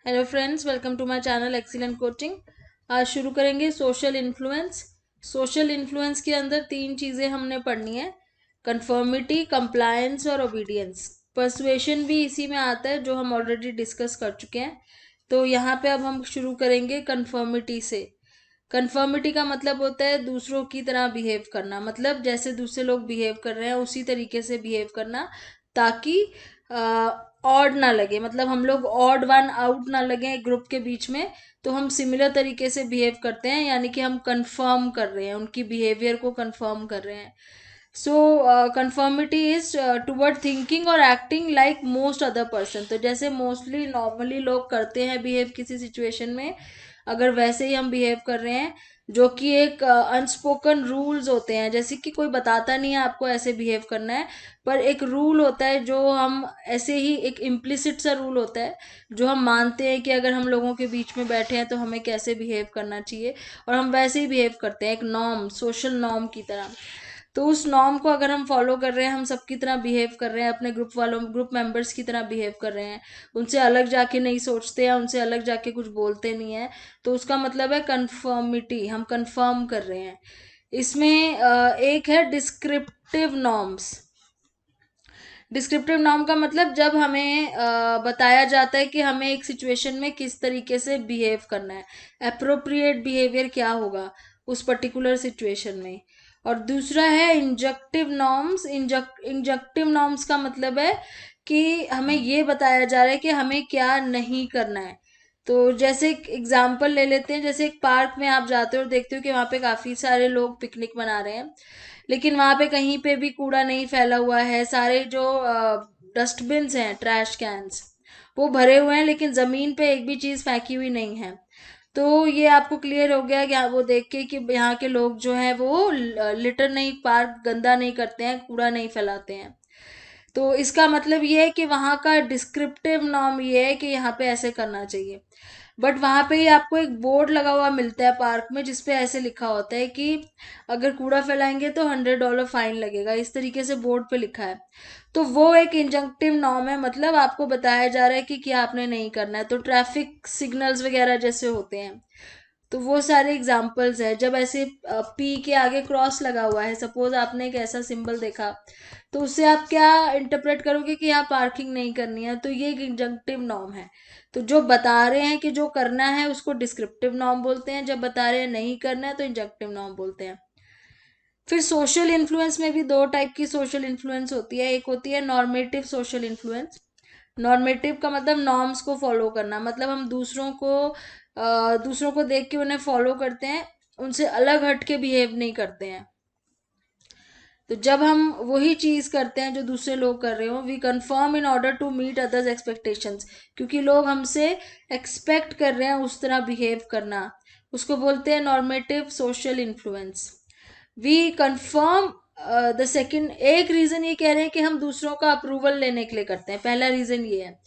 Hello friends, welcome to my channel excellent coaching. आज शुरू करेंगे सोशल इन्फ्लुएंस। सोशल इन्फ्लुएंस के अंदर तीन चीज़ें हमने पढ़नी है: कंफर्मिटी, कंप्लायंस और ओबीडियंस। पर्सुएशन भी इसी में आता है, जो हम ऑलरेडी डिस्कस कर चुके हैं। तो यहाँ पे अब हम शुरू करेंगे कंफर्मिटी से। कंफर्मिटी का मतलब होता है दूसरों की तरह बिहेव करना, मतलब जैसे दूसरे लोग बिहेव कर रहे हैं उसी तरीके से बिहेव करना, ताकि ऑड ना लगे, मतलब हम लोग ऑड वन आउट ना लगे ग्रुप के बीच में। तो हम सिमिलर तरीके से बिहेव करते हैं, यानी कि हम कंफर्म कर रहे हैं, उनकी बिहेवियर को कंफर्म कर रहे हैं। सो कंफर्मिटी इज टुवर्ड थिंकिंग और acting like most other person. तो जैसे मोस्टली नॉर्मली लोग करते हैं बिहेव किसी सिचुएशन में, अगर वैसे ही हम बिहेव कर रहे हैं, जो कि एक अनस्पोकन रूल्स होते हैं, जैसे कि कोई बताता नहीं है आपको ऐसे बिहेव करना है, पर एक रूल होता है जो हम ऐसे ही, एक इम्प्लिसिट सा रूल होता है जो हम मानते हैं कि अगर हम लोगों के बीच में बैठे हैं तो हमें कैसे बिहेव करना चाहिए, और हम वैसे ही बिहेव करते हैं, एक नॉर्म, सोशल नॉर्म की तरह। तो उस नॉर्म को अगर हम फॉलो कर रहे हैं, हम सबकी तरह बिहेव कर रहे हैं, अपने ग्रुप मेंबर्स की तरह बिहेव कर रहे हैं, उनसे अलग जाके नहीं सोचते या उनसे अलग जाके कुछ बोलते नहीं है, तो उसका मतलब है कंफर्मिटी, हम कंफर्म कर रहे हैं। इसमें एक है डिस्क्रिप्टिव नॉर्म्स। डिस्क्रिप्टिव नॉर्म का मतलब जब हमें बताया जाता है कि हमें एक सिचुएशन में किस तरीके से बिहेव करना है, अप्रोप्रिएट बिहेवियर क्या होगा उस पर्टिकुलर सिचुएशन में। और दूसरा है इंजक्टिव नॉर्म्स। इंजक्टिव नॉर्म्स का मतलब है कि हमें ये बताया जा रहा है कि हमें क्या नहीं करना है। तो जैसे एक एग्जाम्पल ले लेते हैं, जैसे एक पार्क में आप जाते हो और देखते हो कि वहाँ पे काफ़ी सारे लोग पिकनिक मना रहे हैं, लेकिन वहाँ पे कहीं पे भी कूड़ा नहीं फैला हुआ है। सारे जो डस्टबिन्स हैं, ट्रैश कैंस, वो भरे हुए हैं, लेकिन ज़मीन पे एक भी चीज़ फेंकी हुई नहीं है। तो ये आपको क्लियर हो गया कि वो देख के कि यहाँ के लोग जो हैं वो लिटर नहीं, पार्क गंदा नहीं करते हैं, कूड़ा नहीं फैलाते हैं। तो इसका मतलब ये है कि वहाँ का डिस्क्रिप्टिव नॉर्म ये है कि यहाँ पे ऐसे करना चाहिए। बट वहाँ पे ही आपको एक बोर्ड लगा हुआ मिलता है पार्क में, जिसपे ऐसे लिखा होता है कि अगर कूड़ा फैलाएंगे तो $100 फाइन लगेगा, इस तरीके से बोर्ड पे लिखा है। तो वो एक इंजंक्टिव नॉर्म है, मतलब आपको बताया जा रहा है कि क्या आपने नहीं करना है। तो ट्रैफिक सिग्नल्स वगैरह जैसे होते हैं, तो वो सारे एग्जाम्पल्स है। जब ऐसे पी के आगे क्रॉस लगा हुआ है, सपोज आपने एक ऐसा सिंबल देखा, तो उससे आप क्या इंटरप्रेट करोगे कि यहाँ पार्किंग नहीं करनी है, तो ये एक इंजंक्टिव नॉर्म है। तो जो बता रहे हैं कि जो करना है उसको डिस्क्रिप्टिव नॉर्म बोलते हैं, जब बता रहे हैं नहीं करना है तो इंजंक्टिव नॉर्म बोलते हैं। फिर सोशल इन्फ्लुएंस में भी दो टाइप की सोशल इन्फ्लुएंस होती है। एक होती है नॉर्मेटिव सोशल इन्फ्लुएंस। नॉर्मेटिव का मतलब नॉर्म्स को फॉलो करना, मतलब हम दूसरों को देख के उन्हें फॉलो करते हैं, उनसे अलग हट के बिहेव नहीं करते हैं। तो जब हम वही चीज़ करते हैं जो दूसरे लोग कर रहे हो, we conform in order to meet others expectations, क्योंकि लोग हमसे एक्सपेक्ट कर रहे हैं उस तरह बिहेव करना, उसको बोलते हैं normative social influence. We conform the second. एक रीजन ये कह रहे हैं कि हम दूसरों का अप्रूवल लेने के लिए करते हैं, पहला रीजन ये है।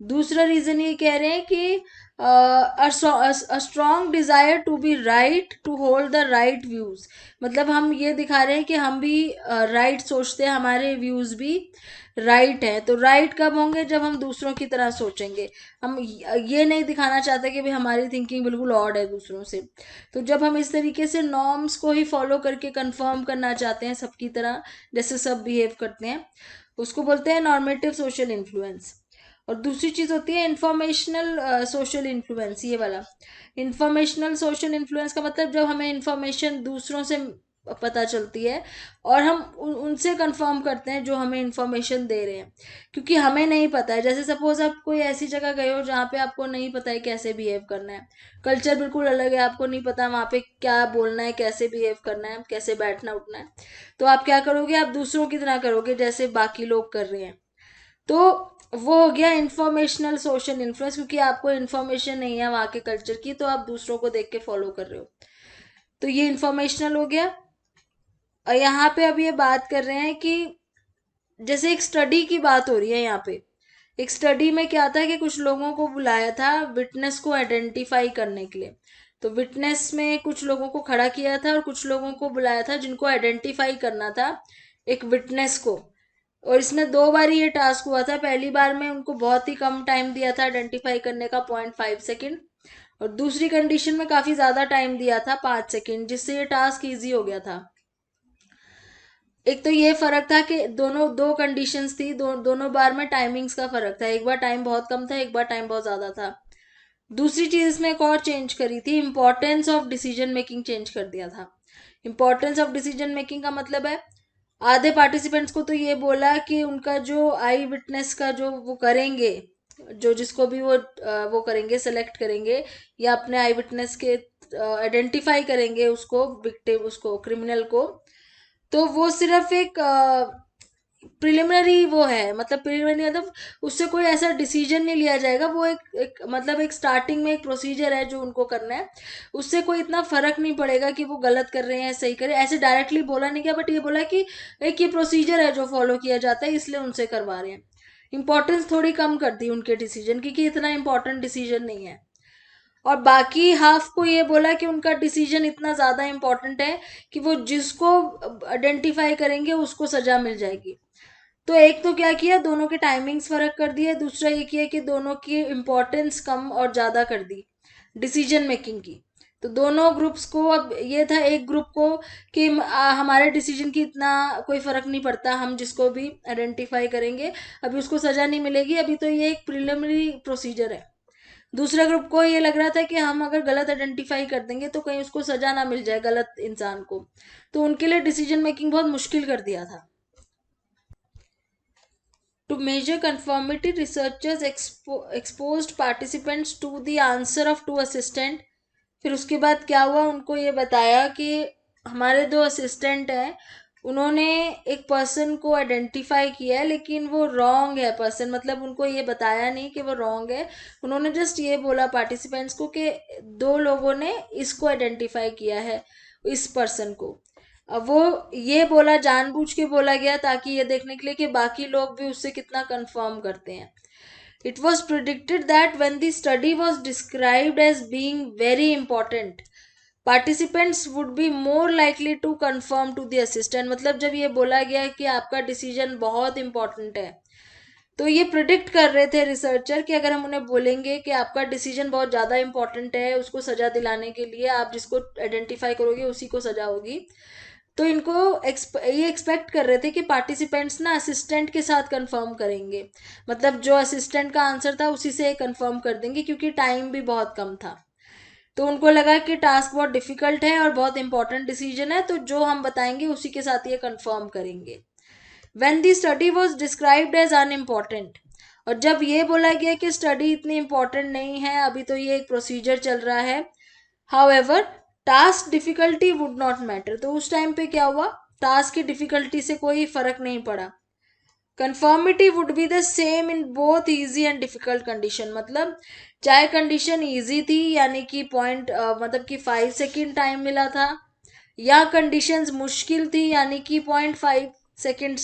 दूसरा रीजन ये कह रहे हैं कि a strong desire to be right, to hold the right views, मतलब हम ये दिखा रहे हैं कि हम भी राइट सोचते हैं, हमारे व्यूज भी राइट है। तो राइट कब होंगे? जब हम दूसरों की तरह सोचेंगे। हम ये नहीं दिखाना चाहते कि भाई हमारी थिंकिंग बिल्कुल ऑड है दूसरों से। तो जब हम इस तरीके से नॉर्म्स को ही फॉलो करके कंफर्म करना चाहते हैं सबकी तरह, जैसे सब बिहेव करते हैं, उसको बोलते हैं नॉर्मेटिव सोशल इन्फ्लुएंस। और दूसरी चीज़ होती है इंफॉर्मेशनल सोशल इन्फ्लुएंस। ये वाला इंफॉर्मेशनल सोशल इन्फ्लुएंस का मतलब जब हमें इंफॉर्मेशन दूसरों से पता चलती है और हम उनसे कंफर्म करते हैं जो हमें इंफॉर्मेशन दे रहे हैं, क्योंकि हमें नहीं पता है। जैसे सपोज आप कोई ऐसी जगह गए हो जहाँ पे आपको नहीं पता है कैसे बिहेव करना है, कल्चर बिल्कुल अलग है, आपको नहीं पता वहाँ पे क्या बोलना है, कैसे बिहेव करना है, कैसे बैठना उठना है, तो आप क्या करोगे? आप दूसरों की तरह करोगे जैसे बाकी लोग कर रहे हैं। तो वो हो गया इंफॉर्मेशनल सोशल इन्फ्लुएंस, क्योंकि आपको इन्फॉर्मेशन नहीं है वहाँ के कल्चर की, तो आप दूसरों को देख के फॉलो कर रहे हो। तो ये इंफॉर्मेशनल हो गया। और यहाँ पे अब ये बात कर रहे हैं कि जैसे एक स्टडी की बात हो रही है यहाँ पे। एक स्टडी में क्या था कि कुछ लोगों को बुलाया था विटनेस को आइडेंटिफाई करने के लिए। तो विटनेस में कुछ लोगों को खड़ा किया था और कुछ लोगों को बुलाया था जिनको आइडेंटिफाई करना था एक विटनेस को, और इसमें 2 बार ये टास्क हुआ था। पहली बार में उनको बहुत ही कम टाइम दिया था आइडेंटिफाई करने का, 0.5 सेकेंड, और दूसरी कंडीशन में काफ़ी ज़्यादा टाइम दिया था, 5 सेकेंड, जिससे ये टास्क ईजी हो गया था। एक तो ये फर्क था कि दोनों दो कंडीशंस थी, दोनों बार में टाइमिंग्स का फर्क था। एक बार टाइम बहुत कम था, एक बार टाइम बहुत ज़्यादा था। दूसरी चीज़ इसमें एक और चेंज करी थी, importance of decision making change कर दिया था। इंपॉर्टेंस ऑफ डिसीजन मेकिंग का मतलब है, आधे पार्टिसिपेंट्स को तो ये बोला कि उनका जो आई विटनेस का जो वो करेंगे, जो जिसको भी वो करेंगे, सेलेक्ट करेंगे या अपने आई विटनेस के आइडेंटिफाई करेंगे उसको, विक्टिम, उसको क्रिमिनल को, तो वो सिर्फ एक प्रिलिमिनरी वो है, मतलब प्रिलिमिनरी मतलब उससे कोई ऐसा डिसीजन नहीं लिया जाएगा। वो एक मतलब एक स्टार्टिंग में एक प्रोसीजर है जो उनको करना है, उससे कोई इतना फर्क नहीं पड़ेगा कि वो गलत कर रहे हैं सही कर रहे हैं, ऐसे डायरेक्टली बोला नहीं गया, बट ये बोला कि एक ये प्रोसीजर है जो फॉलो किया जाता है, इसलिए उनसे करवा रहे हैं। इंपॉर्टेंस थोड़ी कम कर दी उनके डिसीजन की कि इतना इंपॉर्टेंट डिसीजन नहीं है। और बाकी हाफ को ये बोला कि उनका डिसीजन इतना ज़्यादा इंपॉर्टेंट है कि वो जिसको आइडेंटिफाई करेंगे उसको सज़ा मिल जाएगी। तो एक तो क्या किया, दोनों के टाइमिंग्स फ़र्क कर दिए। दूसरा ये किया कि दोनों की इम्पोर्टेंस कम और ज़्यादा कर दी डिसीजन मेकिंग की। तो दोनों ग्रुप्स को अब ये था, एक ग्रुप को कि हमारे डिसीजन की इतना कोई फ़र्क नहीं पड़ता, हम जिसको भी आइडेंटिफाई करेंगे अभी उसको सज़ा नहीं मिलेगी, अभी तो ये एक प्रिलिमिनरी प्रोसीजर है। दूसरे ग्रुप को ये लग रहा था कि हम अगर गलत आइडेंटिफाई कर देंगे तो कहीं उसको सजा ना मिल जाए, गलत इंसान को, तो उनके लिए डिसीजन मेकिंग बहुत मुश्किल कर दिया था। To measure conformity, researchers exposed participants to the answer of two assistant। फिर उसके बाद क्या हुआ, उनको ये बताया कि हमारे 2 असिस्टेंट हैं, उन्होंने एक पर्सन को आइडेंटिफाई किया है लेकिन वो रॉन्ग है पर्सन, मतलब उनको ये बताया नहीं कि वो रॉन्ग है। उन्होंने जस्ट ये बोला पार्टिसिपेंट्स को कि 2 लोगों ने इसको आइडेंटिफाई किया है, इस पर्सन को। अब वो ये बोला, जानबूझ के बोला गया ताकि ये देखने के लिए कि बाकी लोग भी उससे कितना कंफर्म करते हैं। It was predicted that when the study was described as being very important, participants would be more likely to conform to the assistant। मतलब जब ये बोला गया कि आपका डिसीजन बहुत इंपॉर्टेंट है, तो ये प्रिडिक्ट कर रहे थे रिसर्चर कि अगर हम उन्हें बोलेंगे कि आपका डिसीजन बहुत ज़्यादा इंपॉर्टेंट है, उसको सज़ा दिलाने के लिए आप जिसको आइडेंटिफाई करोगे उसी को सज़ा होगी, तो इनको ये एक्सपेक्ट कर रहे थे कि पार्टिसिपेंट्स ना असिस्टेंट के साथ कंफर्म करेंगे, मतलब जो असिस्टेंट का आंसर था उसी से कंफर्म कर देंगे, क्योंकि टाइम भी बहुत कम था। तो उनको लगा कि टास्क बहुत डिफिकल्ट है और बहुत इंपॉर्टेंट डिसीजन है, तो जो हम बताएंगे उसी के साथ ये कंफर्म करेंगे। When the study was described as unimportant, और जब ये बोला गया कि स्टडी इतनी इंपॉर्टेंट नहीं है, अभी तो ये एक प्रोसीजर चल रहा है, however task difficulty would not matter, तो उस टाइम पे क्या हुआ, टास्क की डिफिकल्टी से कोई फर्क नहीं पड़ा। Conformity would be the same in both easy and difficult condition, मतलब चाहे कंडीशन इजी थी यानी कि पॉइंट मतलब कि 5 सेकेंड टाइम मिला था, या कंडीशंस मुश्किल थी यानी कि 0.5 सेकेंड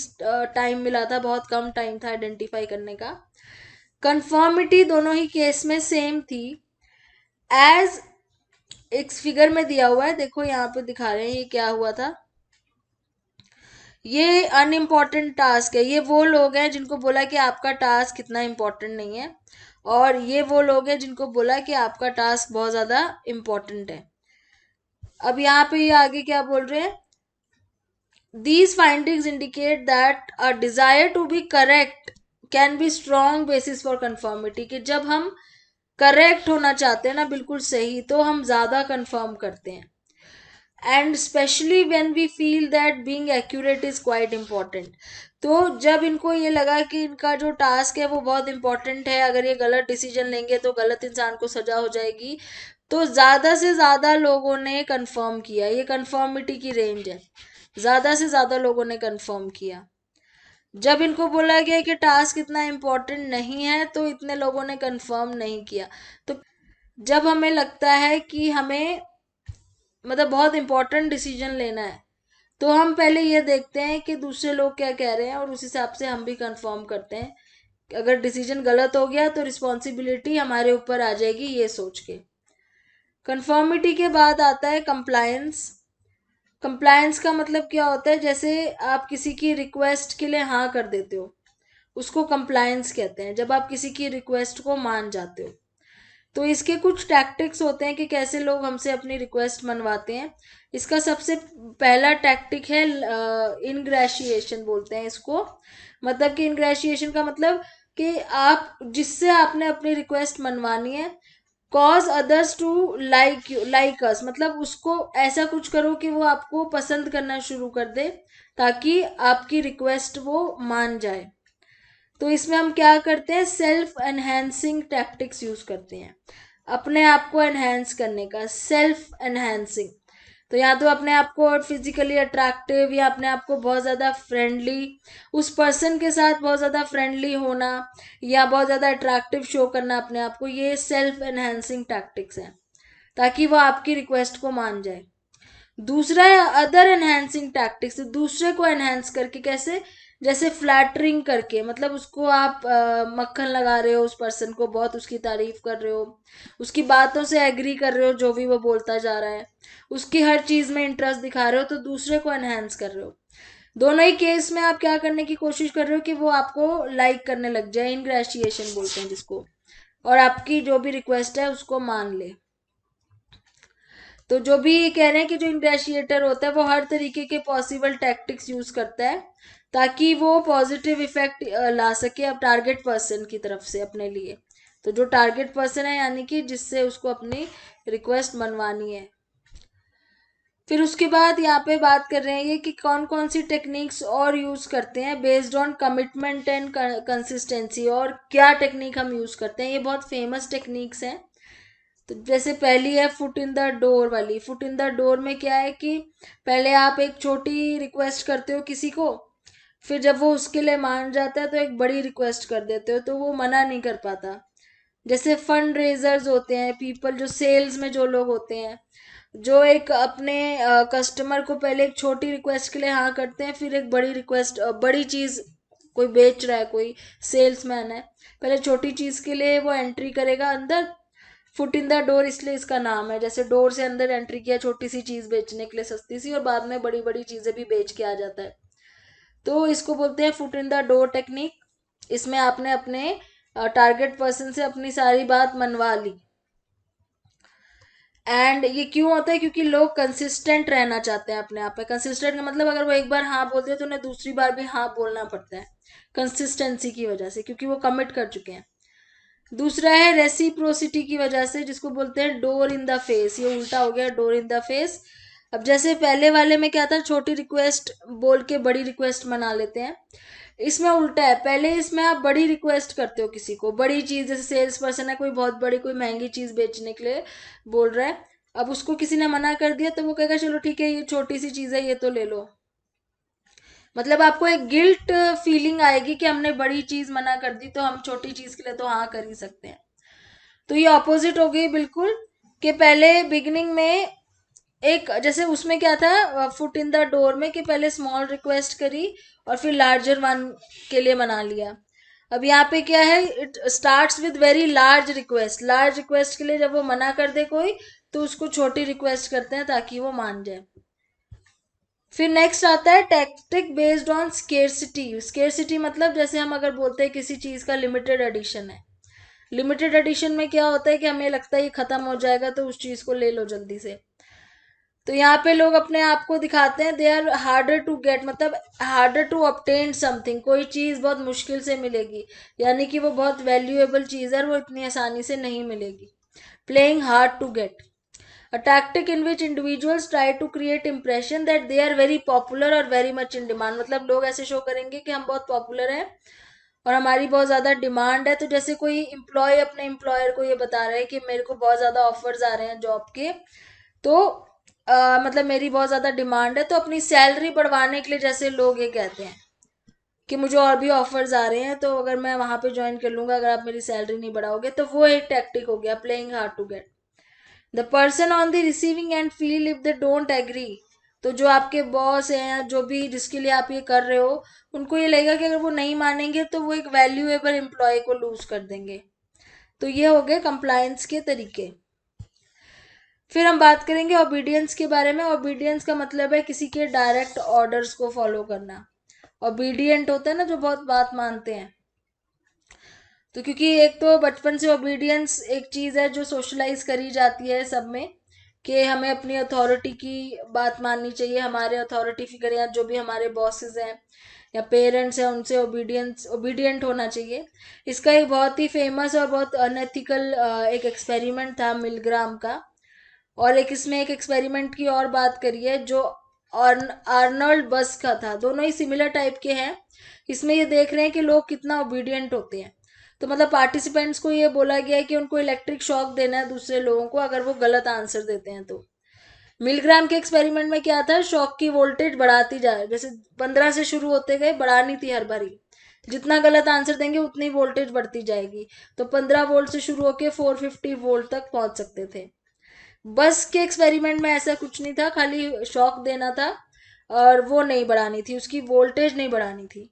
टाइम मिला था, बहुत कम टाइम था आइडेंटिफाई करने का। कंफर्मिटी दोनों ही केस में सेम थी। एज एक फिगर में दिया हुआ है, देखो यहाँ पे दिखा रहे हैं ये क्या हुआ था। ये अनइम्पॉर्टेंट टास्क है, ये वो लोग हैं जिनको बोला कि आपका टास्क इतना इम्पोर्टेंट नहीं है, और ये वो लोग हैं जिनको बोला कि आपका टास्क बहुत ज़्यादा इम्पोर्टेंट है। अब यहाँ पे ये आगे क्या बोल रहे हैं, these findings indicate that a desire to be correct can be strong basis for conformity, कि जब हम करेक्ट होना चाहते हैं ना, बिल्कुल सही, तो हम ज़्यादा कंफर्म करते हैं। And especially when we feel that being accurate is quite important, तो जब इनको ये लगा कि इनका जो टास्क है वो बहुत इंपॉर्टेंट है, अगर ये गलत डिसीजन लेंगे तो गलत इंसान को सजा हो जाएगी, तो ज़्यादा से ज़्यादा लोगों ने कंफर्म किया। ये कंफर्मिटी की रेंज है, ज़्यादा से ज़्यादा लोगों ने कंफर्म किया। जब इनको बोला गया कि टास्क इतना इम्पोर्टेंट नहीं है तो इतने लोगों ने कंफर्म नहीं किया। तो जब हमें लगता है कि हमें मतलब बहुत इंपॉर्टेंट डिसीजन लेना है, तो हम पहले ये देखते हैं कि दूसरे लोग क्या कह रहे हैं और उस हिसाब से हम भी कंफर्म करते हैं। अगर डिसीजन गलत हो गया तो रिस्पॉन्सिबिलिटी हमारे ऊपर आ जाएगी, ये सोच के। कंफर्मिटी के बाद आता है कंप्लायंस। कंप्लायंस का मतलब क्या होता है, जैसे आप किसी की रिक्वेस्ट के लिए हाँ कर देते हो, उसको कंप्लायंस कहते हैं, जब आप किसी की रिक्वेस्ट को मान जाते हो। तो इसके कुछ टैक्टिक्स होते हैं कि कैसे लोग हमसे अपनी रिक्वेस्ट मनवाते हैं। इसका सबसे पहला टैक्टिक है इनग्रेशिएशन बोलते हैं इसको। मतलब कि इनग्रेशिएशन का मतलब कि आप जिससे आपने अपनी रिक्वेस्ट मनवानी है, cause others to like you like us, मतलब उसको ऐसा कुछ करो कि वो आपको पसंद करना शुरू कर दे, ताकि आपकी रिक्वेस्ट वो मान जाए। तो इसमें हम क्या करते हैं, सेल्फ एनहेंसिंग टैक्टिक्स यूज करते हैं, अपने आप को एनहेंस करने का, सेल्फ एनहेंसिंग। तो या तो अपने आप को फिजिकली अट्रैक्टिव, या अपने आप को बहुत ज़्यादा फ्रेंडली, उस पर्सन के साथ बहुत ज़्यादा फ्रेंडली होना, या बहुत ज़्यादा अट्रैक्टिव शो करना अपने आप को, ये सेल्फ एनहेंसिंग टैक्टिक्स हैं, ताकि वो आपकी रिक्वेस्ट को मान जाए। दूसरा है अदर एनहेंसिंग टैक्टिक्स, दूसरे को एनहेंस करके, कैसे, जैसे फ्लैटरिंग करके, मतलब उसको आप मक्खन लगा रहे हो, उस पर्सन को बहुत उसकी तारीफ कर रहे हो, उसकी बातों से एग्री कर रहे हो जो भी वो बोलता जा रहा है, उसकी हर चीज में इंटरेस्ट दिखा रहे हो, तो दूसरे को एनहेंस कर रहे हो। दोनों ही केस में आप क्या करने की कोशिश कर रहे हो कि वो आपको लाइक करने लग जाए, इनग्रेशिएशन बोलते हैं जिसको, और आपकी जो भी रिक्वेस्ट है उसको मान ले। तो जो भी कह रहे हैं कि जो इंग्रेशिएटर होता है वो हर तरीके के पॉसिबल टैक्टिक्स यूज करता है, ताकि वो पॉजिटिव इफेक्ट ला सके अब टारगेट पर्सन की तरफ से अपने लिए। तो जो टारगेट पर्सन है, यानी कि जिससे उसको अपनी रिक्वेस्ट मनवानी है। फिर उसके बाद यहाँ पे बात कर रहे हैं ये कि कौन कौन सी टेक्निक्स और यूज करते हैं based on commitment and consistency, और क्या टेक्निक हम यूज करते हैं। ये बहुत फेमस टेक्निक्स हैं। तो जैसे पहली है फुट इन द डोर वाली। फुट इन द डोर में क्या है कि पहले आप एक छोटी रिक्वेस्ट करते हो किसी को, फिर जब वो उसके लिए मान जाता है तो एक बड़ी रिक्वेस्ट कर देते हो, तो वो मना नहीं कर पाता। जैसे फंड रेजर्स होते हैं, पीपल जो सेल्स में जो लोग होते हैं, जो एक अपने कस्टमर को पहले एक छोटी रिक्वेस्ट के लिए हाँ करते हैं, फिर एक बड़ी रिक्वेस्ट, बड़ी चीज कोई बेच रहा है, कोई सेल्समैन है, पहले छोटी चीज के लिए वो एंट्री करेगा अंदर। फुट इन द डोर इसलिए इसका नाम है, जैसे डोर से अंदर एंट्री किया छोटी सी चीज बेचने के लिए सस्ती सी, और बाद में बड़ी बड़ी चीजें भी बेच के आ जाता है। तो इसको बोलते हैं foot in the door technique. इसमें आपने अपने टारगेट पर्सन से अपनी सारी बात मनवा ली। एंड ये क्यों होता है, क्योंकि लोग कंसिस्टेंट रहना चाहते हैं अपने आप में। कंसिस्टेंट का मतलब अगर वो एक बार हाँ बोलते हैं तो उन्हें दूसरी बार भी हाँ बोलना पड़ता है, कंसिस्टेंसी की वजह से, क्योंकि वो कमिट कर चुके हैं। दूसरा है रेसिप्रोसिटी की वजह से, जिसको बोलते हैं डोर इन द फेस। ये उल्टा हो गया, डोर इन द फेस। अब जैसे पहले वाले में क्या था, छोटी रिक्वेस्ट बोल के बड़ी रिक्वेस्ट मना लेते हैं, इसमें उल्टा है। पहले इसमें आप बड़ी रिक्वेस्ट करते हो किसी को, बड़ी चीज, जैसे सेल्स पर्सन है, कोई बहुत बड़ी कोई महंगी चीज बेचने के लिए बोल रहा है, अब उसको किसी ने मना कर दिया तो वो कहेगा चलो ठीक है, ये छोटी सी चीज है, ये तो ले लो। मतलब आपको एक गिल्ट फीलिंग आएगी कि हमने बड़ी चीज मना कर दी, तो हम छोटी चीज के लिए तो हाँ कर ही सकते हैं। तो ये ऑपोजिट हो गई बिल्कुल, कि पहले बिगिनिंग में एक, जैसे उसमें क्या था फुट इन द डोर में, कि पहले स्मॉल रिक्वेस्ट करी और फिर लार्जर वन के लिए मना लिया। अब यहाँ पे क्या है, it starts with very large request. Large request के लिए जब वो मना कर दे कोई, तो उसको छोटी रिक्वेस्ट करते हैं ताकि वो मान जाए। फिर नेक्स्ट आता है tactic based on scarcity. Scarcity मतलब जैसे हम अगर बोलते हैं किसी चीज का लिमिटेड एडिशन है, लिमिटेड एडिशन में क्या होता है कि हमें लगता है ये खत्म हो जाएगा तो उस चीज को ले लो जल्दी से। तो यहाँ पे लोग अपने आप को दिखाते हैं they are harder to get, मतलब हार्डर टू ऑब्टेन समथिंग। कोई चीज बहुत मुश्किल से मिलेगी, यानी कि वो बहुत वैल्यूएबल चीज है और वो इतनी आसानी से नहीं मिलेगी। Playing hard to get, a tactic in which individuals try to create impression that they are very popular or very much in demand। मतलब लोग ऐसे शो करेंगे कि हम बहुत पॉपुलर हैं और हमारी बहुत ज़्यादा डिमांड है। तो जैसे कोई एम्प्लॉय अपने एम्प्लॉयर को ये बता रहा है कि मेरे को बहुत ज़्यादा ऑफर्स आ रहे हैं जॉब के, तो मतलब मेरी बहुत ज़्यादा डिमांड है, तो अपनी सैलरी बढ़वाने के लिए जैसे लोग ये कहते हैं कि मुझे और भी ऑफर्स आ रहे हैं, तो अगर मैं वहां पे ज्वाइन कर लूंगा अगर आप मेरी सैलरी नहीं बढ़ाओगे, तो वो एक टैक्टिक हो गया, playing hard to get. The person on the receiving end feel if they don't agree. तो जो आपके बॉस हैं या जो भी जिसके लिए आप ये कर रहे हो, उनको ये लगेगा कि अगर वो नहीं मानेंगे तो वो एक वैल्यूएबल एम्प्लॉय को लूज कर देंगे। तो ये हो गए कंप्लायंस के तरीके। फिर हम बात करेंगे ओबीडियंस के बारे में। ओबीडियंस का मतलब है किसी के डायरेक्ट ऑर्डर्स को फॉलो करना। ओबीडियंट होता है ना जो बहुत बात मानते हैं। तो क्योंकि एक तो बचपन से ओबीडियंस एक चीज़ है जो सोशलाइज करी जाती है सब में, कि हमें अपनी अथॉरिटी की बात माननी चाहिए, हमारे अथॉरिटी फिगर या जो भी हमारे बॉसेस हैं या पेरेंट्स हैं उनसे ओबीडियंट होना चाहिए। इसका एक बहुत ही फेमस और बहुत अनएथिकल एक एक्सपेरिमेंट था मिलग्राम का। और एक इसमें एक एक्सपेरिमेंट की और बात करिए जो आर्नल्ड बस का था। दोनों ही सिमिलर टाइप के हैं। इसमें ये देख रहे हैं कि लोग कितना ओबीडियंट होते हैं। तो मतलब पार्टिसिपेंट्स को ये बोला गया है कि उनको इलेक्ट्रिक शॉक देना है दूसरे लोगों को अगर वो गलत आंसर देते हैं। तो मिलग्राम के एक्सपेरिमेंट में क्या था, शॉक की वोल्टेज बढ़ाती जाए, जैसे 15 से शुरू होते गए, बढ़ानी थी हर बारी। जितना गलत आंसर देंगे उतनी वोल्टेज बढ़ती जाएगी। तो 15 वोल्ट से शुरू होकर 450 वोल्ट तक पहुंच सकते थे। बस के एक्सपेरिमेंट में ऐसा कुछ नहीं था, खाली शॉक देना था और वो नहीं बढ़ानी थी, उसकी वोल्टेज नहीं बढ़ानी थी।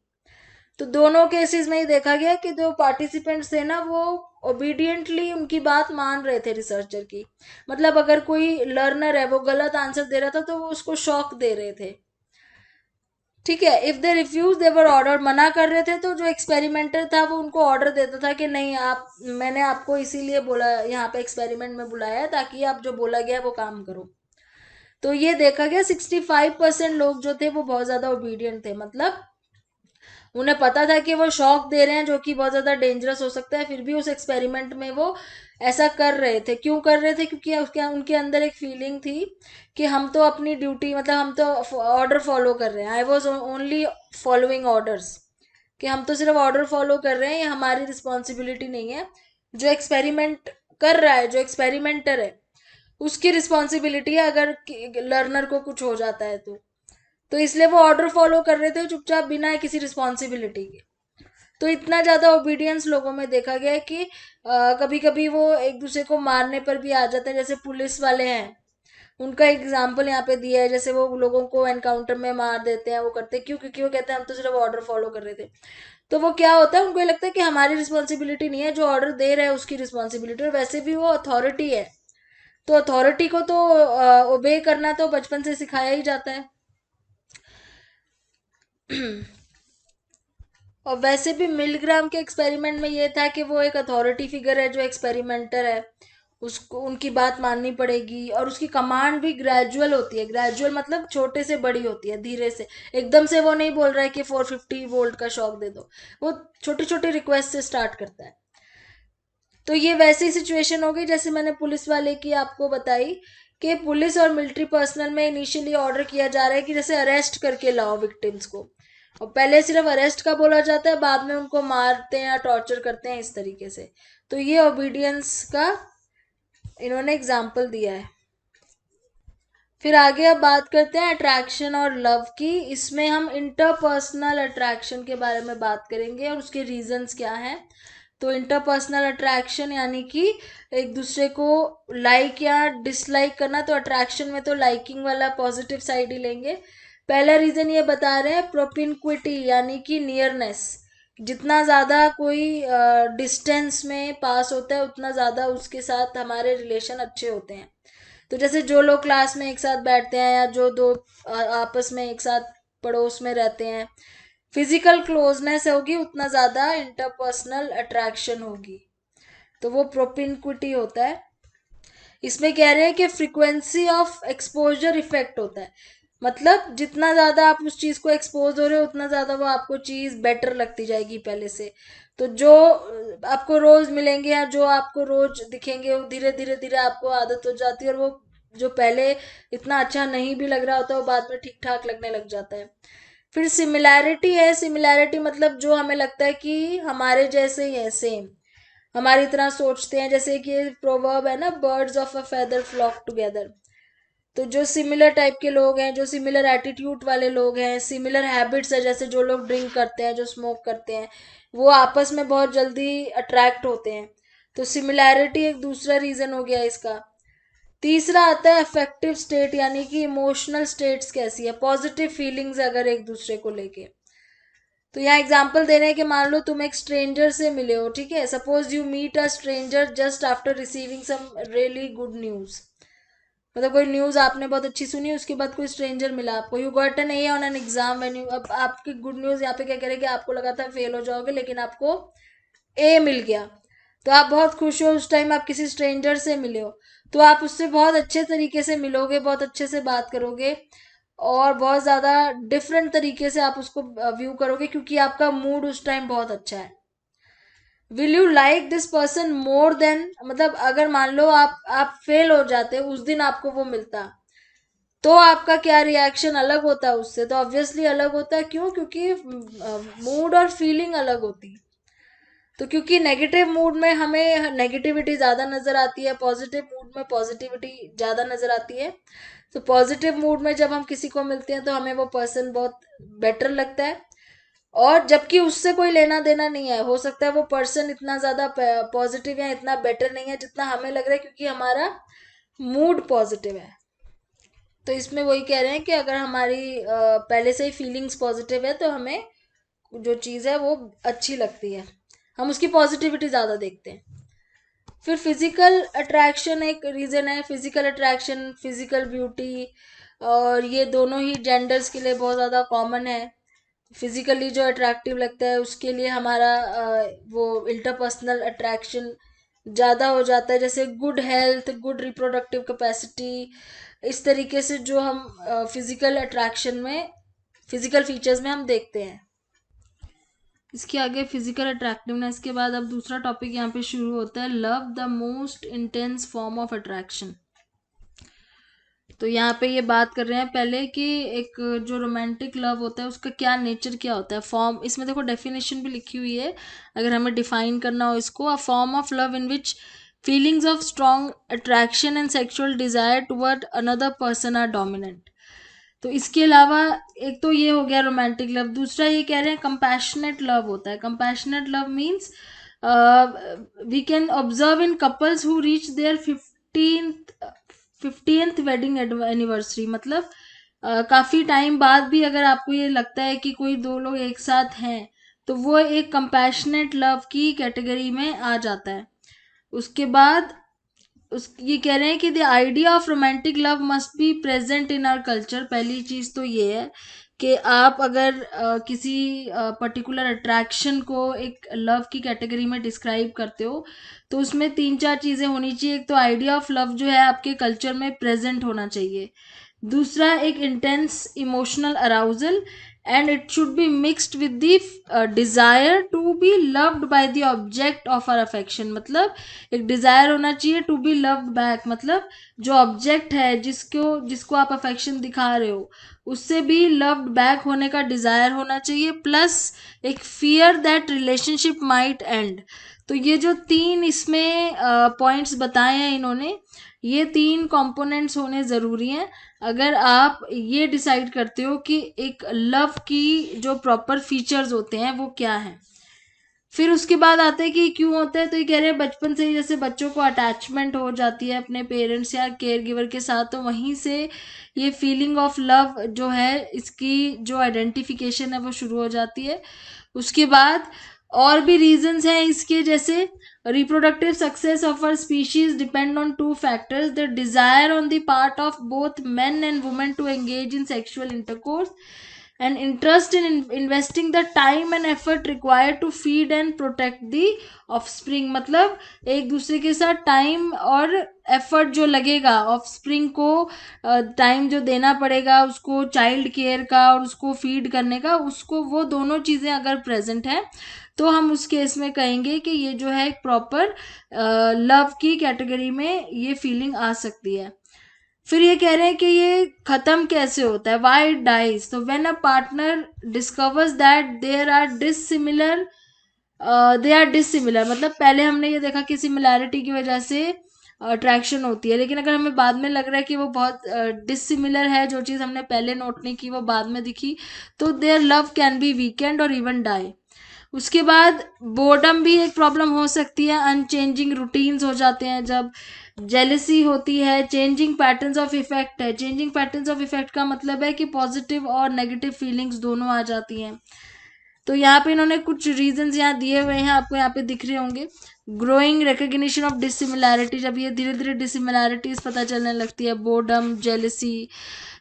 तो दोनों केसेस में ही देखा गया कि जो पार्टिसिपेंट्स थे ना वो ओबीडियंटली उनकी बात मान रहे थे रिसर्चर की। मतलब अगर कोई लर्नर है वो गलत आंसर दे रहा था तो वो उसको शॉक दे रहे थे। ठीक है, if they refuse their order, मना कर रहे थे तो जो एक्सपेरिमेंटर था वो उनको ऑर्डर देता था कि नहीं आप, मैंने आपको इसीलिए बोला यहाँ पे एक्सपेरिमेंट में बुलाया है ताकि आप जो बोला गया वो काम करो। तो ये देखा गया 65% लोग जो थे वो बहुत ज्यादा ओबीडियंट थे। मतलब उन्हें पता था कि वो शॉक दे रहे हैं जो कि बहुत ज़्यादा डेंजरस हो सकता है, फिर भी उस एक्सपेरिमेंट में वो ऐसा कर रहे थे। क्यों कर रहे थे? क्योंकि उसके उनके अंदर एक फीलिंग थी कि हम तो अपनी ड्यूटी, मतलब हम तो ऑर्डर फॉलो कर रहे हैं। I was only following orders, कि हम तो सिर्फ ऑर्डर फॉलो कर रहे हैं, ये हमारी रिस्पॉन्सिबिलिटी नहीं है। जो एक्सपेरिमेंट कर रहा है, जो एक्सपेरिमेंटर है, उसकी रिस्पॉन्सिबिलिटी है अगर लर्नर को कुछ हो जाता है तो इसलिए वो ऑर्डर फॉलो कर रहे थे चुपचाप बिना किसी रिस्पॉन्सिबिलिटी के। तो इतना ज़्यादा ओबीडियंस लोगों में देखा गया है कि कभी कभी वो एक दूसरे को मारने पर भी आ जाते हैं। जैसे पुलिस वाले हैं, उनका एग्जाम्पल यहाँ पे दिया है। जैसे वो लोगों को एनकाउंटर में मार देते हैं, वो करते हैं क्यों? क्योंकि वो कहते हैं हम तो सिर्फ ऑर्डर फॉलो कर रहे थे। तो वो क्या होता है, उनको ये लगता है कि हमारी रिस्पॉन्सिबिलिटी नहीं है, जो ऑर्डर दे रहा है उसकी रिस्पॉन्सिबिलिटी। और वैसे भी वो अथॉरिटी है, तो अथॉरिटी को तो ओबे करना तो बचपन से सिखाया ही जाता है। और वैसे भी मिलग्राम के एक्सपेरिमेंट में ये था कि वो एक अथॉरिटी फिगर है, जो एक्सपेरिमेंटर है उसको उनकी बात माननी पड़ेगी। और उसकी कमांड भी ग्रेजुअल होती है। ग्रेजुअल मतलब छोटे से बड़ी होती है, धीरे से। एकदम से वो नहीं बोल रहा है कि 450 वोल्ट का शॉक दे दो। वो छोटी छोटी रिक्वेस्ट से स्टार्ट करता है। तो ये वैसी सिचुएशन हो गई जैसे मैंने पुलिस वाले की आपको बताई, कि पुलिस और मिलिट्री पर्सनल में इनिशियली ऑर्डर किया जा रहा है कि जैसे अरेस्ट करके लाओ विक्टिम्स को। और पहले सिर्फ अरेस्ट का बोला जाता है, बाद में उनको मारते हैं या टॉर्चर करते हैं इस तरीके से। तो ये ओबीडियंस का इन्होंने एग्जाम्पल दिया है। फिर आगे अब बात करते हैं अट्रैक्शन और लव की। इसमें हम इंटरपर्सनल अट्रैक्शन के बारे में बात करेंगे और उसके रीजंस क्या हैं। तो इंटरपर्सनल अट्रैक्शन यानी कि एक दूसरे को लाइक या डिसलाइक करना। तो अट्रैक्शन में तो लाइकिंग वाला पॉजिटिव साइड ही लेंगे। पहला रीजन ये बता रहे हैं प्रोपिनक्विटी यानी कि नियरनेस। जितना ज़्यादा कोई डिस्टेंस में पास होता है उतना ज़्यादा उसके साथ हमारे रिलेशन अच्छे होते हैं। तो जैसे जो लोग क्लास में एक साथ बैठते हैं या जो दो आपस में एक साथ पड़ोस में रहते हैं, फिजिकल क्लोजनेस होगी उतना ज़्यादा इंटरपर्सनल अट्रैक्शन होगी। तो वो प्रोपिनक्विटी होता है। इसमें कह रहे हैं कि फ्रीक्वेंसी ऑफ एक्सपोजर इफेक्ट होता है। मतलब जितना ज़्यादा आप उस चीज़ को एक्सपोज हो रहे हो उतना ज़्यादा वो आपको चीज़ बेटर लगती जाएगी पहले से। तो जो आपको रोज़ मिलेंगे या जो आपको रोज़ दिखेंगे वो धीरे धीरे धीरे आपको आदत हो जाती है। और वो जो पहले इतना अच्छा नहीं भी लग रहा होता वो बाद में ठीक ठाक लगने लग जाता है। फिर सिमिलैरिटी है। सिमिलैरिटी मतलब जो हमें लगता है कि हमारे जैसे ही है, सेम हमारी तरह सोचते हैं। जैसे कि प्रोवर्ब है ना, birds of a feather flock together. तो जो सिमिलर टाइप के लोग हैं, जो सिमिलर एटीट्यूड वाले लोग हैं, सिमिलर हैबिट्स है, जैसे जो लोग ड्रिंक करते हैं, जो स्मोक करते हैं, वो आपस में बहुत जल्दी अट्रैक्ट होते हैं। तो सिमिलैरिटी एक दूसरा रीजन हो गया इसका। तीसरा आता है अफेक्टिव स्टेट यानी कि इमोशनल स्टेट्स कैसी है, पॉजिटिव फीलिंग्स अगर एक दूसरे को लेके। तो यहाँ एग्जाम्पल दे रहे हैं कि मान लो तुम एक स्ट्रेंजर से मिले हो, ठीक है। Suppose you meet a stranger just after receiving some really good news. मतलब कोई न्यूज़ आपने बहुत अच्छी सुनी, उसके बाद कोई स्ट्रेंजर मिला आपको, you got an A on an exam when you, अब आपकी गुड न्यूज़ यहाँ पे क्या करें कि आपको लगा था फेल हो जाओगे, लेकिन आपको ए मिल गया, तो आप बहुत खुश हो। उस टाइम आप किसी स्ट्रेंजर से मिले हो, तो आप उससे बहुत अच्छे तरीके से मिलोगे, बहुत अच्छे से बात करोगे, और बहुत ज़्यादा डिफरेंट तरीके से आप उसको व्यू करोगे, क्योंकि आपका मूड उस टाइम बहुत अच्छा है। Will you like this person more than, मतलब अगर मान लो आप फेल हो जाते, उस दिन आपको वो मिलता, तो आपका क्या रिएक्शन अलग होता है उससे, तो ऑब्वियसली अलग होता है। क्यों? क्योंकि मूड और फीलिंग अलग होती है। तो क्योंकि नेगेटिव मूड में हमें नेगेटिविटी ज़्यादा नज़र आती है, पॉजिटिव मूड में पॉजिटिविटी ज़्यादा नज़र आती है। तो पॉजिटिव मूड में जब हम किसी को मिलते हैं तो हमें वो पर्सन बहुत बेटर लगता है, और जबकि उससे कोई लेना देना नहीं है, हो सकता है वो पर्सन इतना ज़्यादा पॉजिटिव या इतना बेटर नहीं है जितना हमें लग रहा है, क्योंकि हमारा मूड पॉजिटिव है। तो इसमें वही कह रहे हैं कि अगर हमारी पहले से ही फीलिंग्स पॉजिटिव है तो हमें जो चीज़ है वो अच्छी लगती है, हम उसकी पॉजिटिविटी ज़्यादा देखते हैं। फिर फिजिकल अट्रैक्शन एक रीज़न है। फिजिकल अट्रैक्शन, फिजिकल ब्यूटी, और ये दोनों ही जेंडर्स के लिए बहुत ज़्यादा कॉमन है। फिजिकली जो अट्रैक्टिव लगता है उसके लिए हमारा वो इंटरपर्सनल अट्रैक्शन ज़्यादा हो जाता है, जैसे good health, good reproductive capacity, इस तरीके से जो हम फिजिकल अट्रैक्शन में, फिजिकल फीचर्स में हम देखते हैं। इसके आगे फिजिकल अट्रैक्टिवनेस के बाद अब दूसरा टॉपिक यहाँ पे शुरू होता है, love the most intense form of attraction. तो यहाँ पे ये बात कर रहे हैं पहले कि एक जो रोमांटिक लव होता है उसका क्या नेचर क्या होता है, फॉर्म। इसमें देखो डेफिनेशन भी लिखी हुई है, अगर हमें डिफाइन करना हो इसको, a form of love in which feelings of strong attraction and sexual desire toward another person are dominant. तो इसके अलावा एक तो ये हो गया रोमांटिक लव, दूसरा ये कह रहे हैं कंपैशनेट लव होता है। Compassionate love means we can observe in couples who reach their 15th wedding anniversary, मतलब काफ़ी टाइम बाद भी अगर आपको ये लगता है कि कोई दो लोग एक साथ हैं, तो वो एक कंपैशनेट लव की कैटेगरी में आ जाता है। उसके बाद उस ये कह रहे हैं कि the idea of romantic love must be present in our culture. पहली चीज़ तो ये है कि आप अगर किसी पर्टिकुलर अट्रैक्शन को एक लव की कैटेगरी में डिस्क्राइब करते हो, तो उसमें 3-4 चीज़ें होनी चाहिए। एक तो आइडिया ऑफ लव जो है आपके कल्चर में प्रेजेंट होना चाहिए, दूसरा एक intense emotional arousal, and it should be mixed with the desire to be loved by the object of our affection. मतलब एक डिज़ायर होना चाहिए टू बी लव्ड बैक, मतलब जो ऑब्जेक्ट है जिसको आप अफेक्शन दिखा रहे हो उससे भी लव्ड बैक होने का डिज़ायर होना चाहिए, प्लस एक fear that relationship might and. तो ये जो 3 इसमें पॉइंट्स बताए हैं इन्होंने, ये 3 कंपोनेंट्स होने ज़रूरी हैं अगर आप ये डिसाइड करते हो कि एक लव की जो प्रॉपर फीचर्स होते हैं वो क्या हैं। फिर उसके बाद आता है कि क्यों होता है, तो ये कह रहे हैं बचपन से ही जैसे बच्चों को अटैचमेंट हो जाती है अपने पेरेंट्स या केयर गिवर के साथ, तो वहीं से ये फीलिंग ऑफ लव जो है इसकी जो आइडेंटिफिकेशन है वो शुरू हो जाती है। उसके बाद और भी रीजंस हैं इसके, जैसे reproductive success of our species depend on 2 factors: the desire on the part of both men and women to engage in sexual intercourse, and interest in investing the time and effort required to feed and protect the offspring। मतलब एक दूसरे के साथ time और effort जो लगेगा offspring को, time जो देना पड़ेगा उसको चाइल्ड केयर का और उसको फीड करने का, उसको वो दोनों चीज़ें अगर प्रेजेंट हैं तो हम उस केस में कहेंगे कि ये जो है एक प्रॉपर लव की कैटेगरी में ये फीलिंग आ सकती है। फिर ये कह रहे हैं कि ये ख़त्म कैसे होता है, वाई इट डाइज। तो when a partner discovers that they are dissimilar, मतलब पहले हमने ये देखा कि सिमिलैरिटी की वजह से अट्रैक्शन होती है, लेकिन अगर हमें बाद में लग रहा है कि वो बहुत डिसिमिलर है, जो चीज़ हमने पहले नोट नहीं की वो बाद में दिखी, तो their love can be weekend और इवन डाई। उसके बाद बोर्डम भी एक प्रॉब्लम हो सकती है, अनचेंजिंग रूटीन्स हो जाते हैं जब, जेलसी होती है, चेंजिंग पैटर्न्स ऑफ इफेक्ट है। चेंजिंग पैटर्न्स ऑफ इफेक्ट का मतलब है कि पॉजिटिव और नेगेटिव फीलिंग्स दोनों आ जाती हैं। तो यहाँ पे इन्होंने कुछ रीजंस यहाँ दिए हुए हैं, आपको यहाँ पे दिख रहे होंगे। ग्रोइंग रिकग्निशन ऑफ डिसिमिलैरिटी, जब ये धीरे धीरे डिसिमिलैरिटीज पता चलने लगती है, boredom, jealousy,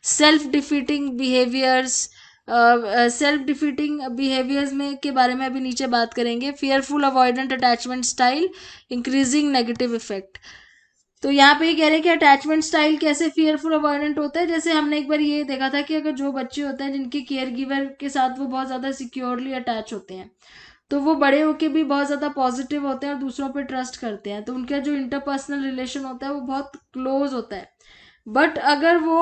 self defeating behaviours, self defeating behaviours में के बारे में अभी नीचे बात करेंगे, fearful avoidant attachment style, increasing negative effect. तो यहाँ पे ये कह रहे हैं कि अटैचमेंट स्टाइल कैसे फियरफुल अवॉइडेंट होता है, जैसे हमने एक बार ये देखा था कि अगर जो बच्चे होते हैं जिनके केयर गिवर के साथ वो बहुत ज़्यादा सिक्योरली अटैच होते हैं, तो वो बड़े होके भी बहुत ज़्यादा पॉजिटिव होते हैं और दूसरों पे ट्रस्ट करते हैं, तो उनका जो इंटरपर्सनल रिलेशन होता है वो बहुत क्लोज होता है। बट अगर वो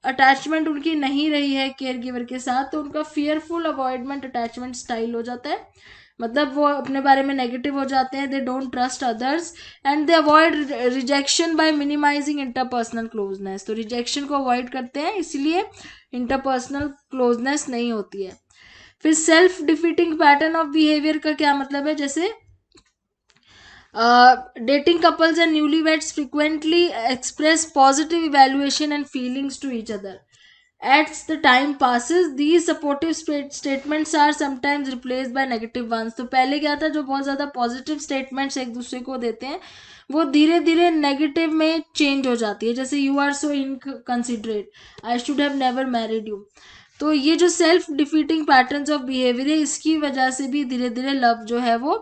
अटैचमेंट उनकी नहीं रही है केयर गिवर के साथ, तो उनका फियरफुल अवॉइडमेंट अटैचमेंट स्टाइल हो जाता है, मतलब वो अपने बारे में नेगेटिव हो जाते हैं, they don't trust others and they avoid rejection by minimizing interpersonal closeness. तो रिजेक्शन को अवॉइड करते हैं, इसलिए इंटरपर्सनल क्लोजनेस नहीं होती है। फिर self defeating pattern of behaviour का क्या मतलब है, जैसे dating couples and newlyweds frequently express positive evaluation and feelings to each other. As the time passes, these supportive statements are sometimes replaced by negative ones. तो पहले क्या था, जो बहुत ज़्यादा पॉजिटिव स्टेटमेंट्स एक दूसरे को देते हैं वो धीरे धीरे नेगेटिव में चेंज हो जाती है, जैसे you are so inconsiderate, I should have never married you. तो ये जो self defeating patterns of behaviour है, इसकी वजह से भी धीरे धीरे लव जो है वो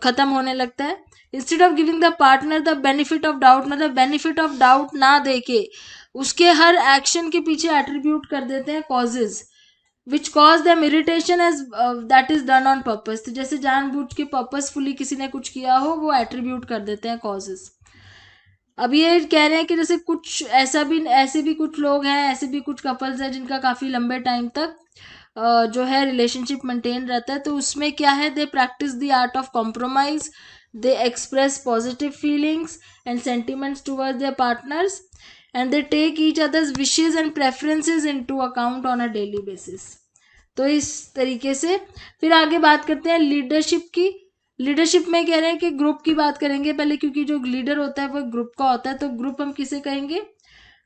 ख़त्म होने लगता है। Instead of giving the partner the benefit of doubt, मतलब बेनिफिट ऑफ डाउट ना देके उसके हर एक्शन के पीछे एट्रीब्यूट कर देते हैं causes which cause them irritation as that is done on purpose. तो जैसे जानबूझ के पर्पसफुली किसी ने कुछ किया हो, वो एट्रीब्यूट कर देते हैं कॉजेज। अब ये कह रहे हैं कि जैसे कुछ ऐसे भी कुछ लोग हैं, ऐसे भी कुछ कपल्स हैं जिनका काफ़ी लंबे टाइम तक जो है रिलेशनशिप मेंटेन रहता है, तो उसमें क्या है, they practice the art of compromise, they express positive feelings and sentiments towards their partners and they take each others wishes and preferences into account on a daily basis. तो इस तरीके से फिर आगे बात करते हैं लीडरशिप की। लीडरशिप में कह रहे हैं कि ग्रुप की बात करेंगे पहले, क्योंकि जो लीडर होता है वो ग्रुप का होता है, तो ग्रुप हम किसे कहेंगे,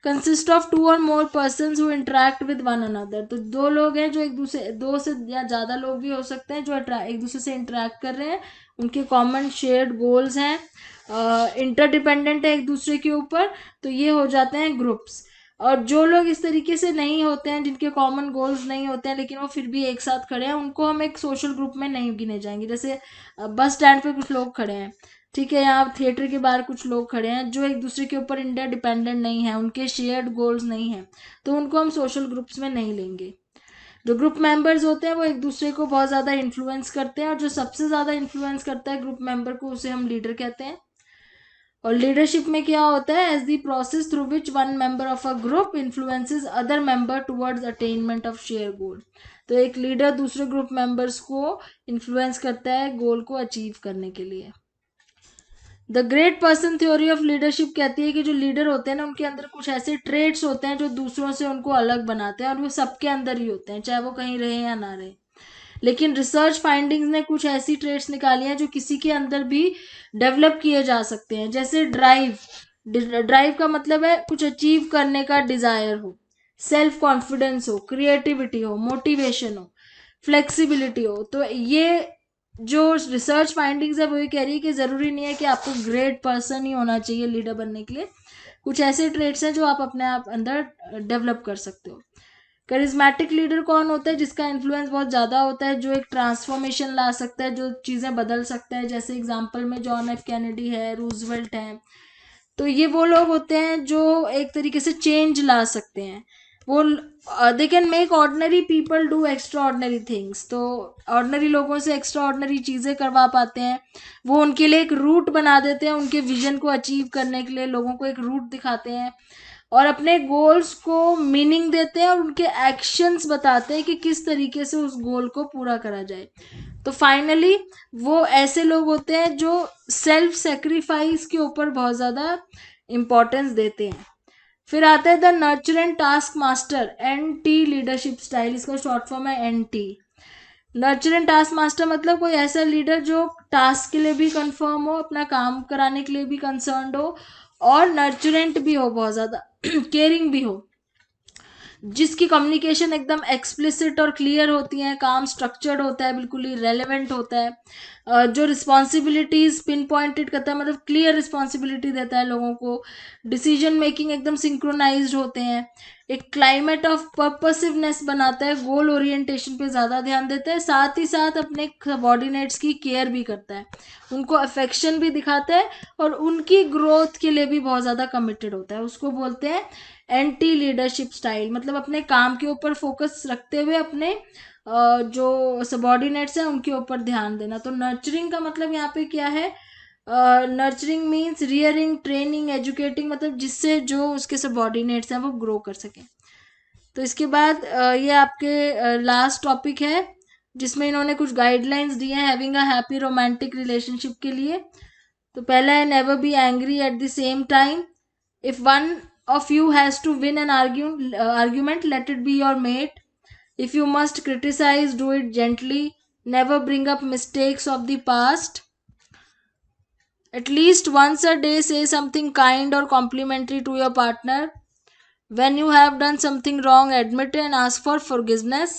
कंसिस्ट ऑफ 2 और more person who interact with one another. तो दो लोग हैं जो एक दूसरे, दो से या ज़्यादा लोग भी हो सकते हैं जो एक दूसरे से इंटरेक्ट कर रहे हैं, उनके कॉमन शेयर्ड गोल्स हैं, इंटरडिपेंडेंट है एक दूसरे के ऊपर, तो ये हो जाते हैं ग्रुप्स। और जो लोग इस तरीके से नहीं होते हैं, जिनके कॉमन गोल्स नहीं होते हैं लेकिन वो फिर भी एक साथ खड़े हैं, उनको हम एक सोशल ग्रुप में नहीं गिने जाएंगे। जैसे बस स्टैंड पे कुछ लोग खड़े हैं, ठीक है, यहाँ थिएटर के बाहर कुछ लोग खड़े हैं जो एक दूसरे के ऊपर इंटरडिपेंडेंट नहीं है, उनके शेयर्ड गोल्स नहीं हैं, तो उनको हम सोशल ग्रुप्स में नहीं लेंगे। जो ग्रुप मेंबर्स होते हैं वो एक दूसरे को बहुत ज़्यादा इन्फ्लुएंस करते हैं, और जो सबसे ज़्यादा इन्फ्लुएंस करता है ग्रुप मेंबर को, उसे हम लीडर कहते हैं। और लीडरशिप में क्या होता है, as the process through which one member of a group influences other member towards attainment of share goal. तो एक लीडर दूसरे ग्रुप मेंबर्स को इन्फ्लुएंस करता है गोल को अचीव करने के लिए। The great person theory of leadership कहती है कि जो लीडर होते हैं ना, उनके अंदर कुछ ऐसे ट्रेड्स होते हैं जो दूसरों से उनको अलग बनाते हैं, और वो सबके अंदर ही होते हैं, चाहे वो कहीं रहे या ना रहे। लेकिन रिसर्च फाइंडिंग्स ने कुछ ऐसी ट्रेड्स निकाली हैं जो किसी के अंदर भी डेवलप किए जा सकते हैं, जैसे ड्राइव। ड्राइव का मतलब है कुछ अचीव करने का डिजायर हो, सेल्फ कॉन्फिडेंस हो, क्रिएटिविटी हो, मोटिवेशन हो, फ्लेक्सिबिलिटी हो। तो ये जो रिसर्च फाइंडिंग्स है वो ये कह रही है कि ज़रूरी नहीं है कि आपको ग्रेट पर्सन ही होना चाहिए लीडर बनने के लिए, कुछ ऐसे ट्रेड्स हैं जो आप अपने आप अंदर डेवलप कर सकते हो। करिज्मेटिक लीडर कौन होता है, जिसका इन्फ्लुएंस बहुत ज़्यादा होता है, जो एक ट्रांसफॉर्मेशन ला सकता है, जो चीज़ें बदल सकता है, जैसे एग्जांपल में जॉन एफ कैनेडी है, रूजवेल्ट है। तो ये वो लोग होते हैं जो एक तरीके से चेंज ला सकते हैं। वो they can make ordinary people do extra ordinary things. तो ऑर्डिनरी लोगों से एक्स्ट्रा ऑर्डिनरी चीज़ें करवा पाते हैं, वो उनके लिए एक रूट बना देते हैं, उनके विजन को अचीव करने के लिए लोगों को एक रूट दिखाते हैं, और अपने गोल्स को मीनिंग देते हैं, और उनके एक्शंस बताते हैं कि किस तरीके से उस गोल को पूरा करा जाए। तो फाइनली वो ऐसे लोग होते हैं जो सेल्फ सेक्रीफाइस के ऊपर बहुत ज़्यादा इम्पोर्टेंस देते हैं। फिर आता है the nurture and task master, NT leadership style, इसका शॉर्ट फॉर्म है NT। Nurture and task master मतलब कोई ऐसा लीडर जो टास्क के लिए भी कंफर्म हो, अपना काम कराने के लिए भी कंसर्न्ड हो, और नर्चरेंट भी हो, बहुत ज़्यादा केयरिंग भी हो। जिसकी कम्युनिकेशन एकदम एक्सप्लिसिट और क्लियर होती है, काम स्ट्रक्चर्ड होता है, बिल्कुल ही रेलेवेंट होता है, जो रिस्पॉन्सिबिलिटीज पिन पॉइंटेड करता है, मतलब क्लियर रिस्पॉन्सिबिलिटी देता है लोगों को, डिसीजन मेकिंग एकदम सिंक्रोनाइज्ड होते हैं, एक क्लाइमेट ऑफ पर्पसिवनेस बनाता है, गोल ओरिएंटेशन पे ज़्यादा ध्यान देता है, साथ ही साथ अपने सबॉर्डिनेट्स की केयर भी करता है, उनको अफेक्शन भी दिखाता है और उनकी ग्रोथ के लिए भी बहुत ज़्यादा कमिटेड होता है। उसको बोलते हैं एंटी लीडरशिप स्टाइल, मतलब अपने काम के ऊपर फोकस रखते हुए अपने जो सबॉर्डिनेट्स हैं उनके ऊपर ध्यान देना। तो नर्चरिंग का मतलब यहाँ पे क्या है? Nurturing means rearing, training, educating, मतलब जिससे जो उसके सबॉर्डिनेट्स हैं वो ग्रो कर सकें। तो इसके बाद ये आपके लास्ट टॉपिक है जिसमें इन्होंने कुछ गाइडलाइंस दी हैं having a happy romantic relationship के लिए। तो पहला है never be angry at the same time, if one of you has to win an argument, let it be your mate. If you must criticize, do it gently. Never bring up mistakes of the past. At least once a day say something kind or complimentary to your partner. When you have done something wrong, admit it and ask for forgiveness.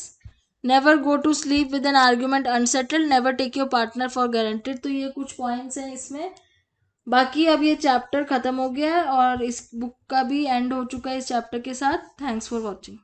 Never go to sleep with an argument unsettled. Never take your partner for granted. तो ये कुछ points हैं इसमें। बाकी अब ये chapter ख़त्म हो गया है और इस बुक का भी एंड हो चुका है इस चैप्टर के साथ। Thanks for watching.